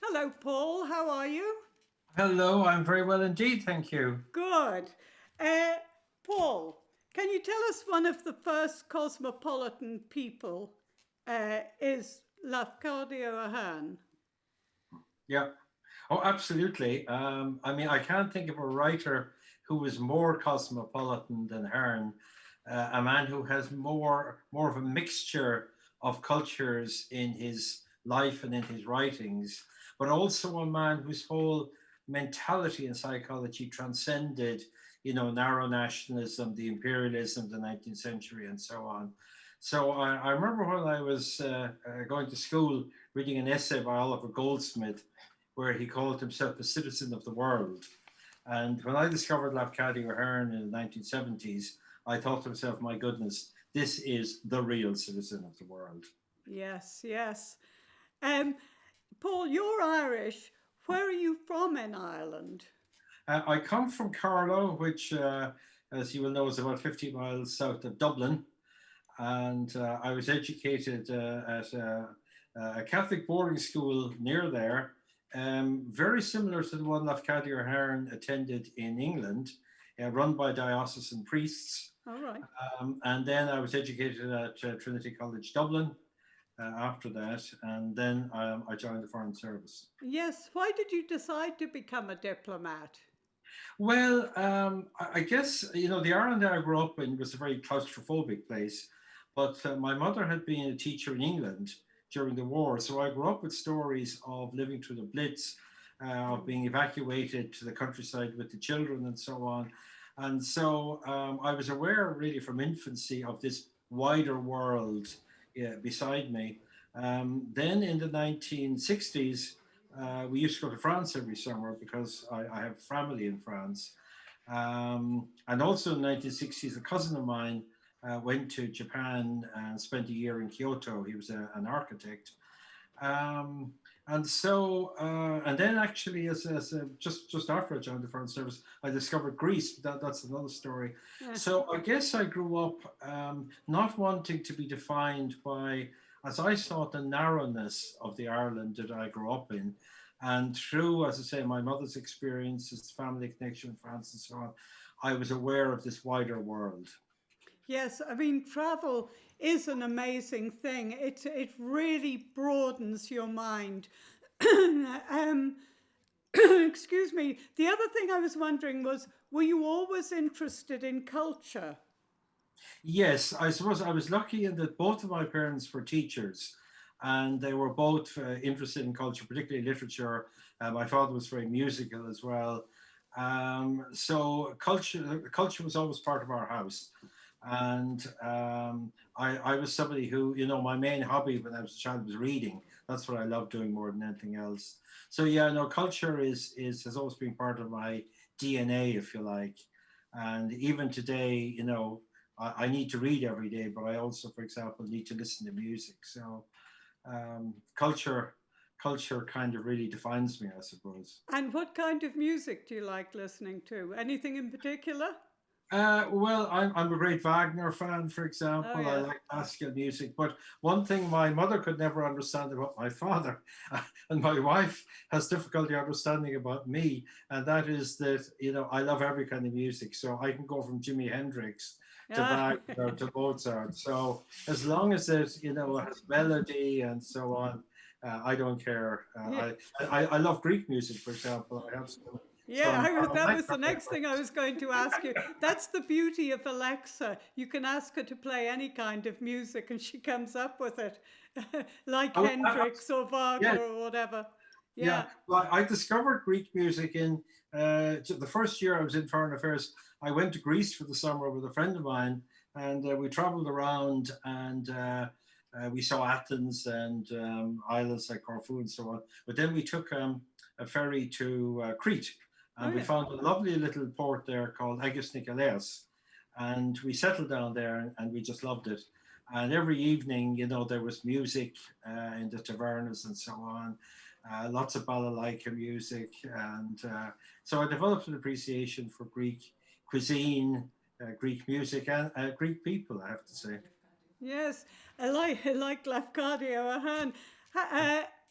Hello, Paul. How are you? Hello, I'm very well indeed, thank you. Good. Uh, Paul, can you tell us one of the first cosmopolitan people is Lafcadio Hearn? Yeah. Oh, absolutely. I can't think of a writer who was more cosmopolitan than Hearn, a man who has more of a mixture of cultures in his life and in his writings, but also a man whose whole mentality and psychology transcended, narrow nationalism, the imperialism of the 19th century, and so on. So I remember when I was going to school reading an essay by Oliver Goldsmith where he called himself a citizen of the world. And when I discovered Lafcadio Hearn in the 1970s, I thought to myself, my goodness, this is the real citizen of the world. Yes, yes. Um, Paul, you're Irish. Where are you from in Ireland? I come from Carlow, which, as you will know, is about 50 miles south of Dublin. And I was educated at a Catholic boarding school near there, very similar to the one Lafcadio Hearn attended in England, run by diocesan priests. All right. And then I was educated at Trinity College Dublin after that, and then I joined the Foreign Service. Yes. Why did you decide to become a diplomat? Well, I guess, the Ireland I grew up in was a very claustrophobic place, but my mother had been a teacher in England during the war, so I grew up with stories of living through the Blitz, of being evacuated to the countryside with the children and so on. And so I was aware really from infancy of this wider world beside me. Then in the 1960s, we used to go to France every summer because I have family in France. And also in the 1960s, a cousin of mine went to Japan and spent a year in Kyoto. He was an architect. And then actually, just after I joined the Foreign Service, I discovered Greece. That's another story. Yeah. So I guess I grew up not wanting to be defined by, as I saw, the narrowness of the Ireland that I grew up in. And through, as I say, my mother's experiences, family connection in France and so on, I was aware of this wider world. Yes, I mean, travel is an amazing thing. It really broadens your mind. um, excuse me. The other thing I was wondering was, were you always interested in culture? Yes, I suppose I was lucky in that both of my parents were teachers and they were both interested in culture, particularly literature. My father was very musical as well. So culture was always part of our house. And I was somebody who, my main hobby when I was a child was reading. That's what I loved doing more than anything else. So yeah, no, culture has always been part of my DNA, if you like. And even today, I need to read every day, but I also, for example, need to listen to music. So culture kind of really defines me, I suppose. And what kind of music do you like listening to? Anything in particular? Well, I'm a great Wagner fan, for Oh, example. I yes. like classical music. But one thing my mother could never understand about my father, and my wife has difficulty understanding about me, and that is that, I love every kind of music. So I can go from Jimi Hendrix to Ah, Wagner to Mozart. So as long as it, has melody and so on, I don't care. yeah. I love Greek music, for example. I have Yeah, some that my was the next thing I was going to ask you. That's the beauty of Alexa. You can ask her to play any kind of music and she comes up with it, like Hendrix or yeah, Wagner or whatever. yeah. Yeah. Well, I discovered Greek music in the first year I was in foreign affairs. I went to Greece for the summer with a friend of mine, and we traveled around and we saw Athens and islands like Corfu and so on. But then we took a ferry to Crete, Oh, and we yeah. found a lovely little port there called Agios Nikolaos, and we settled down there and we just loved it. And every evening, there was music in the tavernas and so on, lots of balalaika music. And so I developed an appreciation for Greek cuisine, Greek music, and Greek people, I have to say. Yes. I like Lafcadio.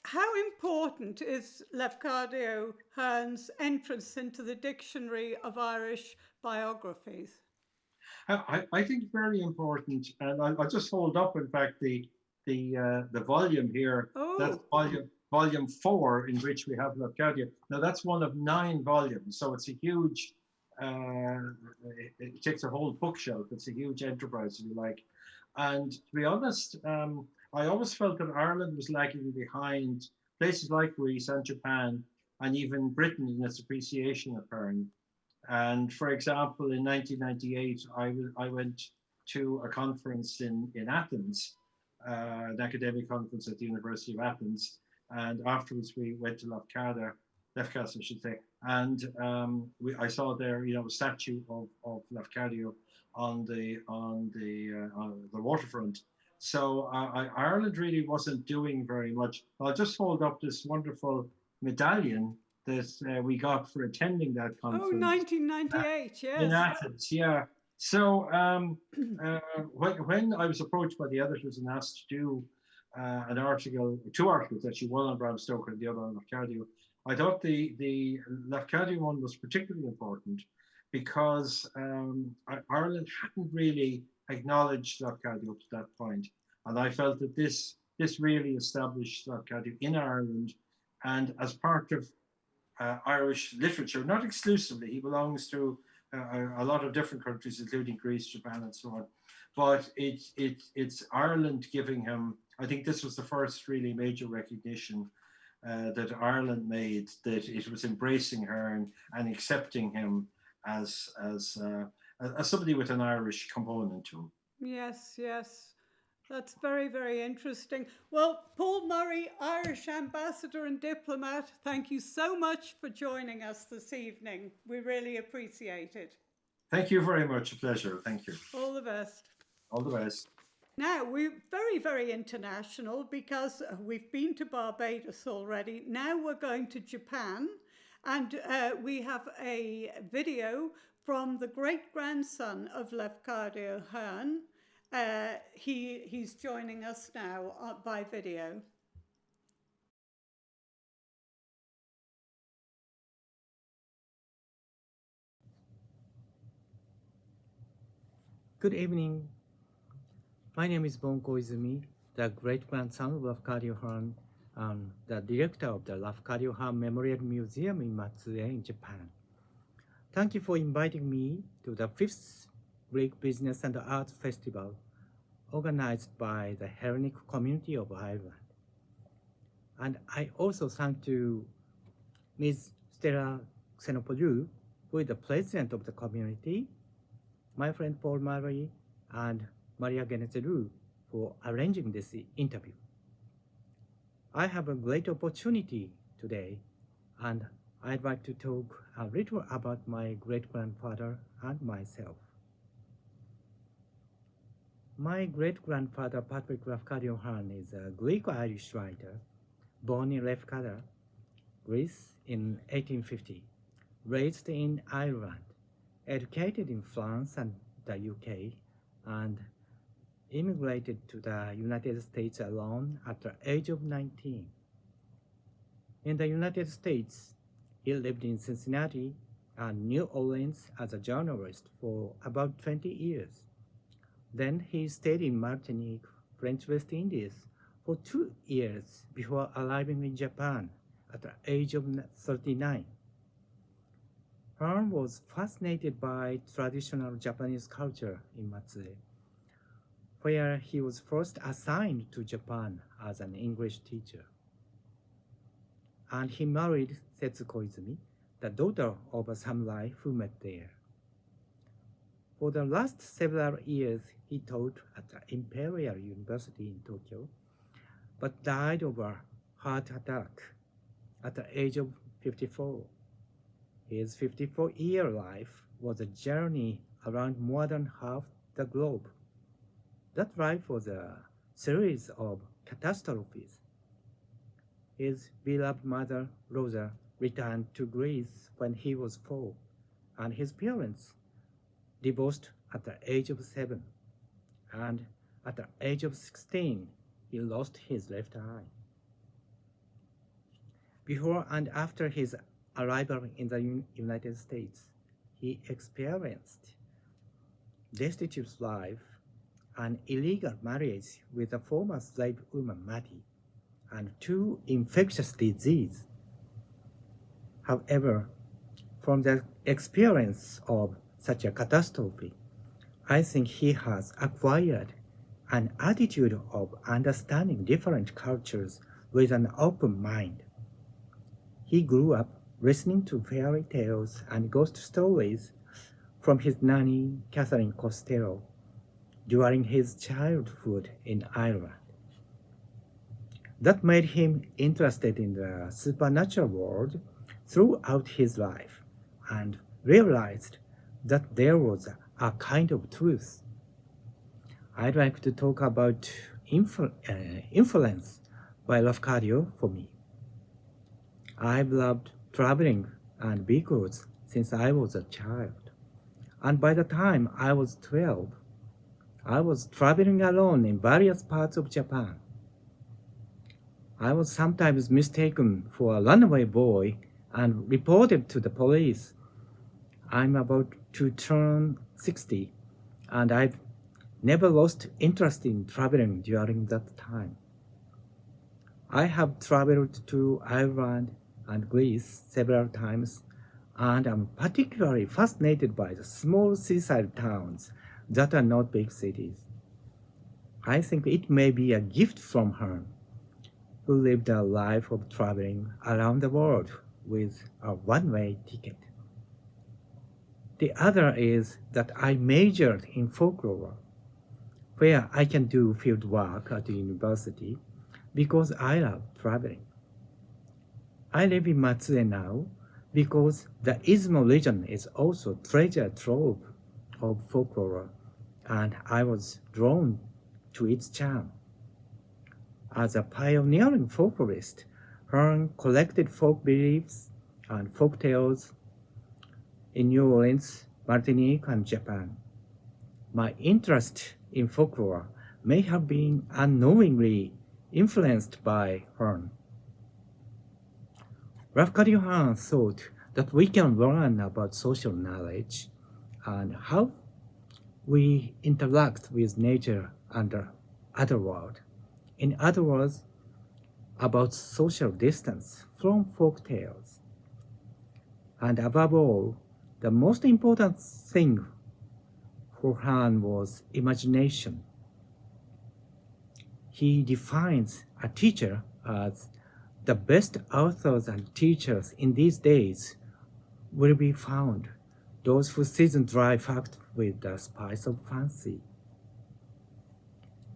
how important is Lafcadio Hearn's entrance into the Dictionary of Irish Biographies? I think very important, and I'll just hold up, in fact, the volume here. Oh. That's volume 4, in which we have Lafcadio. Now that's one of 9 volumes, so it's a huge. It takes a whole bookshelf. It's a huge enterprise, if you like. And to be honest, I always felt that Ireland was lagging behind places like Greece and Japan, and even Britain in its appreciation of Hearn. And for example, in 1998, I went to a conference in Athens, an academic conference at the University of Athens. And afterwards we went to Lafcadio, I should say. And I saw there, a statue of Lafcadio on the waterfront. So Ireland really wasn't doing very much. I'll just hold up this wonderful medallion that we got for attending that conference. Oh, 1998, yes. In Athens, yeah. So when I was approached by the editors and asked to do an article, 2 articles actually, one on Bram Stoker and the other on Lafcadio, I thought the Lafcadio one was particularly important because Ireland hadn't really acknowledged Lafcadio up to that point. And I felt that this really established Lafcadio in Ireland and as part of Irish literature, not exclusively. He belongs to a lot of different countries, including Greece, Japan, and so on. But it's Ireland giving him, I think this was the first really major recognition that Ireland made, that it was embracing Hearn and accepting him as somebody with an Irish component to him. Yes, yes. That's very, very interesting. Well, Paul Murray, Irish ambassador and diplomat, thank you so much for joining us this evening. We really appreciate it. Thank you very much. A pleasure. Thank you. All the best. All the best. Now, we're very, very international because we've been to Barbados already. Now we're going to Japan, and we have a video from the great-grandson of Lefkadio Hearn. He's joining us now by video. Good evening. My name is Bon Koizumi, the great-grandson of Lafcadio Hearn and the director of the Lafcadio Hearn Memorial Museum in Matsue in Japan. Thank you for inviting me to the 5th Greek Business and Arts Festival organized by the Hellenic Community of Ireland. And I also thank to Ms. Stella Xenopoulou, who is the president of the community, my friend Paul Murray, and Maria Genezeru for arranging this interview. I have a great opportunity today, and I'd like to talk a little about my great-grandfather and myself. My great-grandfather, Patrick Lafcadio Hearn, is a Greek-Irish writer, born in Lefkada, Greece in 1850, raised in Ireland, educated in France and the UK, and immigrated to the United States alone at the age of 19. In the United States, he lived in Cincinnati and New Orleans as a journalist for about 20 years. Then he stayed in Martinique, French West Indies, for 2 years before arriving in Japan at the age of 39. Hearn was fascinated by traditional Japanese culture in Matsue, where he was first assigned to Japan as an English teacher. And he married Setsu Koizumi, the daughter of a samurai who met there. For the last several years, he taught at the Imperial University in Tokyo, but died of a heart attack at the age of 54. His 54-year life was a journey around more than half the globe. That life was a series of catastrophes. His beloved mother, Rosa, returned to Greece when he was 4, and his parents divorced at the age of 7, and at the age of 16, he lost his left eye. Before and after his arrival in the United States, he experienced destitute life, an illegal marriage with a former slave woman, Mattie, and 2 infectious diseases. However, from the experience of such a catastrophe, I think he has acquired an attitude of understanding different cultures with an open mind. He grew up listening to fairy tales and ghost stories from his nanny, Catherine Costello, during his childhood in Ireland. That made him interested in the supernatural world throughout his life and realized that there was a kind of truth. I'd like to talk about influence by Lafcadio for me. I've loved traveling and vehicles since I was a child. And by the time I was 12, I was traveling alone in various parts of Japan. I was sometimes mistaken for a runaway boy and reported to the police. I'm about to turn 60, and I've never lost interest in traveling during that time. I have traveled to Ireland and Greece several times, and I'm particularly fascinated by the small seaside towns that are not big cities. I think it may be a gift from Hearn, who lived a life of traveling around the world with a one-way ticket. The other is that I majored in folklore, where I can do field work at the university because I love traveling. I live in Matsue now because the Izumo region is also treasure trove of folklore, and I was drawn to its charm. As a pioneering folklorist, Hearn collected folk beliefs and folk tales in New Orleans, Martinique, and Japan. My interest in folklore may have been unknowingly influenced by Hearn. Lafcadio Hearn thought that we can learn about social knowledge and how we interact with nature and the other world. In other words, about social distance from folk tales. And above all, the most important thing for Hearn was imagination. He defines a teacher as the best authors and teachers in these days will be found, those who season dry fact with the spice of fancy.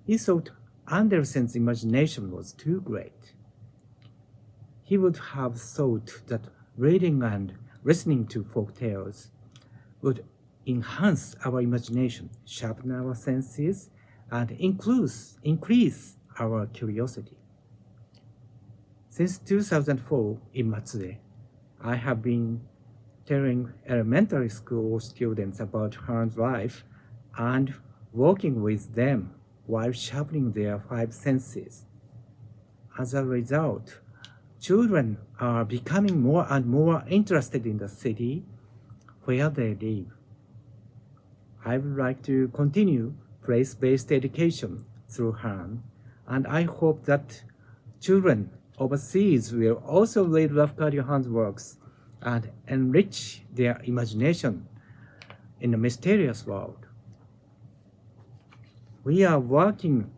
He thought Andersen's imagination was too great. He would have thought that reading and listening to folk tales would enhance our imagination, sharpen our senses, and increase our curiosity. Since 2004 in Matsue, I have been telling elementary school students about Hearn's life and working with them while sharpening their 5 senses. As a result, children are becoming more and more interested in the city where they live. I would like to continue place-based education through Hearn, and I hope that children overseas will also read Lafcadio Hearn's works and enrich their imagination in a mysterious world. We are working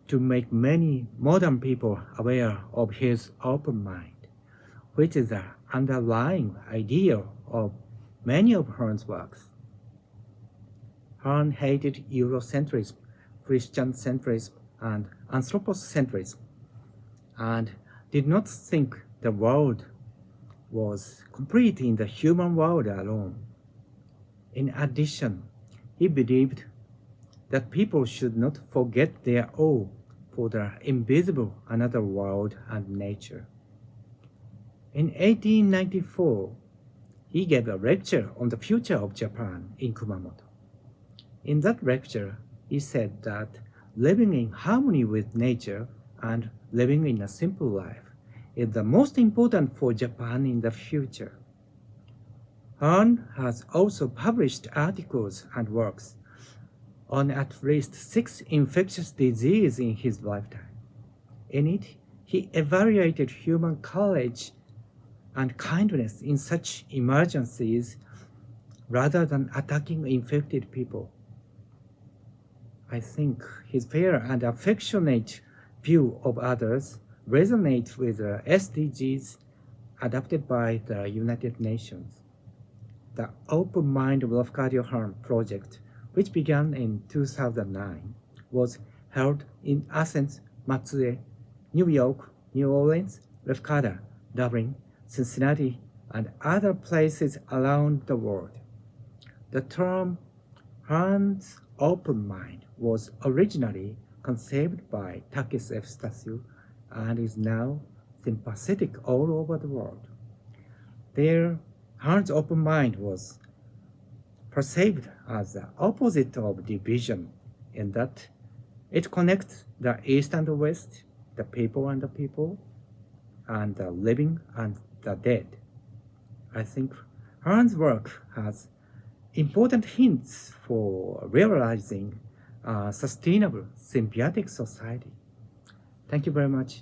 to make many modern people aware of his open mind, which is the underlying idea of many of Hearn's works. Hearn hated Eurocentrism, Christian centrism, and anthropocentrism, and did not think the world was complete in the human world alone. In addition, he believed that people should not forget their awe for the invisible another world and nature. In 1894, he gave a lecture on the future of Japan in Kumamoto. In that lecture, he said that living in harmony with nature and living in a simple life is the most important for Japan in the future. Hearn has also published articles and works on at least 6 infectious diseases in his lifetime. In it, he evaluated human courage and kindness in such emergencies rather than attacking infected people. I think his fair and affectionate view of others resonates with the SDGs adopted by the United Nations. The Open Mind Lafcadio Hearn project, which began in 2009, was held in Athens, Matsue, New York, New Orleans, Lafcadio, Dublin, Cincinnati, and other places around the world. The term Hearn's open mind was originally conceived by Takis F. Stasiu and is now sympathetic all over the world. There, Hearn's open mind was perceived as the opposite of division in that it connects the East and the West, the people, and the living and the dead. I think Hearn's work has important hints for realizing a sustainable symbiotic society. Thank you very much.